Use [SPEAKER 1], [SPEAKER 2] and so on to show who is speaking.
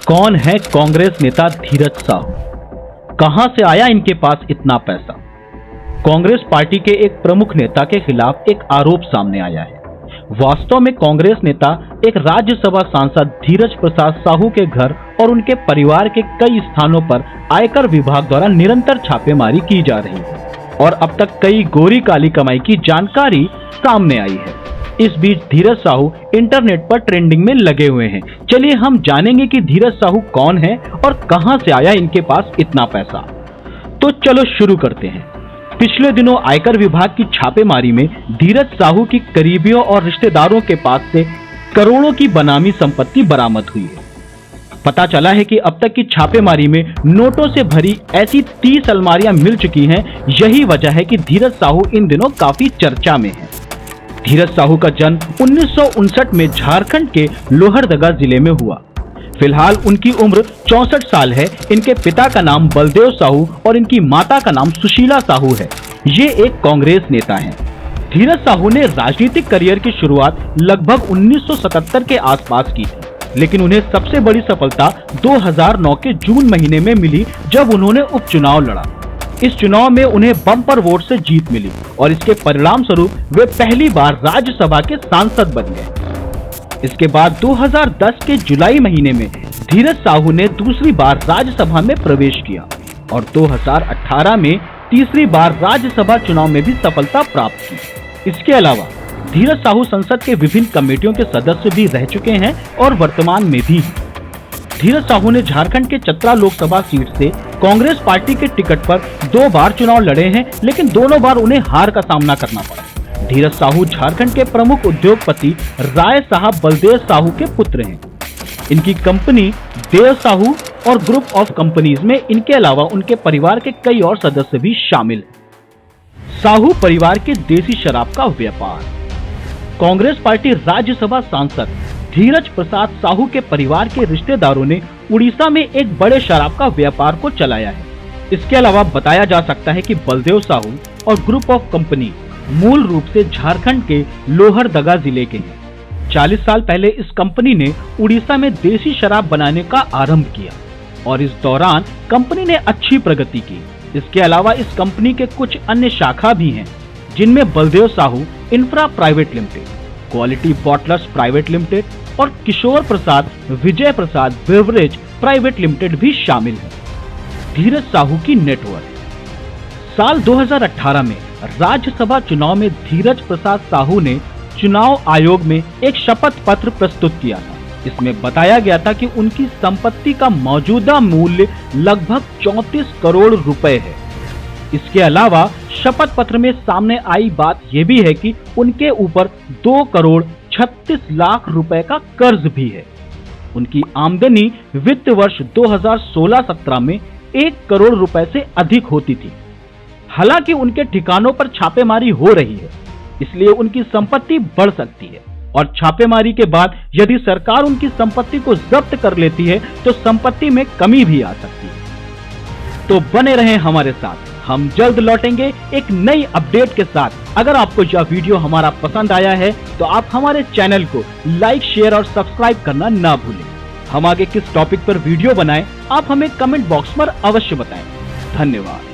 [SPEAKER 1] कौन है कांग्रेस नेता धीरज साहू? कहां से आया इनके पास इतना पैसा? कांग्रेस पार्टी के एक प्रमुख नेता के खिलाफ एक आरोप सामने आया है। वास्तव में कांग्रेस नेता एक राज्यसभा सांसद धीरज प्रसाद साहू के घर और उनके परिवार के कई स्थानों पर आयकर विभाग द्वारा निरंतर छापेमारी की जा रही है और अब तक कई गोरी काली कमाई की जानकारी सामने आई है। इस बीच धीरज साहू इंटरनेट पर ट्रेंडिंग में लगे हुए हैं। चलिए हम जानेंगे कि धीरज साहू कौन है और कहां से आया इनके पास इतना पैसा। तो चलो शुरू करते हैं। पिछले दिनों आयकर विभाग की छापेमारी में धीरज साहू की करीबियों और रिश्तेदारों के पास से करोड़ों की बनामी संपत्ति बरामद हुई है। पता चला है कि अब तक की छापेमारी में नोटों से भरी ऐसी 30 अलमारियां मिल चुकी हैं। यही वजह है कि धीरज साहू इन दिनों काफी चर्चा में है। धीरज साहू का जन्म 1959 में झारखंड के लोहरदगा जिले में हुआ। फिलहाल उनकी उम्र 64 साल है। इनके पिता का नाम बलदेव साहू और इनकी माता का नाम सुशीला साहू है। ये एक कांग्रेस नेता हैं। धीरज साहू ने राजनीतिक करियर की शुरुआत लगभग 1977 के आसपास की थी, लेकिन उन्हें सबसे बड़ी सफलता 2009 के जून महीने में मिली जब उन्होंने उपचुनाव लड़ा। इस चुनाव में उन्हें बम्पर वोट से जीत मिली और इसके परिणाम स्वरूप वे पहली बार राज्यसभा के सांसद बन गए। इसके बाद 2010 के जुलाई महीने में धीरज साहू ने दूसरी बार राज्यसभा में प्रवेश किया और 2018 में तीसरी बार राज्यसभा चुनाव में भी सफलता प्राप्त की। इसके अलावा धीरज साहू संसद के विभिन्न कमेटियों के सदस्य भी रह चुके हैं और वर्तमान में भी। धीरज साहू ने झारखंड के चतरा लोकसभा सीट से कांग्रेस पार्टी के टिकट पर 2 बार चुनाव लड़े हैं, लेकिन दोनों बार उन्हें हार का सामना करना पड़ा। धीरज साहू झारखंड के प्रमुख उद्योगपति राय साहब बलदेव साहू के पुत्र हैं। इनकी कंपनी देव साहू और ग्रुप ऑफ कंपनीज में इनके अलावा उनके परिवार के कई और सदस्य भी शामिल हैं। साहू परिवार के देसी शराब का व्यापार। कांग्रेस पार्टी राज्यसभा सांसद धीरज प्रसाद साहू के परिवार के रिश्तेदारों ने उड़ीसा में एक बड़े शराब का व्यापार को चलाया है। इसके अलावा बताया जा सकता है कि बलदेव साहू और ग्रुप ऑफ कंपनी मूल रूप से झारखंड के लोहरदगा जिले के हैं। 40 साल पहले इस कंपनी ने उड़ीसा में देसी शराब बनाने का आरंभ किया और इस दौरान कंपनी ने अच्छी प्रगति की। इसके अलावा इस कंपनी के कुछ अन्य शाखा भी हैं, जिनमें Baldev Sahu infra private limited, quality bottlers private limited और किशोर प्रसाद विजय प्रसाद बेवरेज प्राइवेट लिमिटेड भी शामिल है। धीरज साहू की नेटवर्क। साल 2018 में राज्यसभा चुनाव में धीरज प्रसाद साहू ने चुनाव आयोग में एक शपथ पत्र प्रस्तुत किया था। इसमें बताया गया था कि उनकी संपत्ति का मौजूदा मूल्य लगभग 34 करोड़ रुपए है। इसके अलावा शपथ पत्र में सामने आई बात यह भी है कि उनके ऊपर 2 करोड़ 36 लाख रुपए का कर्ज भी है। उनकी आमदनी वित्त वर्ष 2016-17 में 1 करोड़ रुपए से अधिक होती थी। हालांकि उनके ठिकानों पर छापेमारी हो रही है, इसलिए उनकी संपत्ति बढ़ सकती है और छापेमारी के बाद यदि सरकार उनकी संपत्ति को जब्त कर लेती है तो संपत्ति में कमी भी आ सकती है। तो बने रहें हमारे साथ, हम जल्द लौटेंगे एक नई अपडेट के साथ। अगर आपको यह वीडियो हमारा पसंद आया है तो आप हमारे चैनल को लाइक, शेयर और सब्सक्राइब करना ना भूलें। हम आगे किस टॉपिक पर वीडियो बनाएं, आप हमें कमेंट बॉक्स पर अवश्य बताएं। धन्यवाद।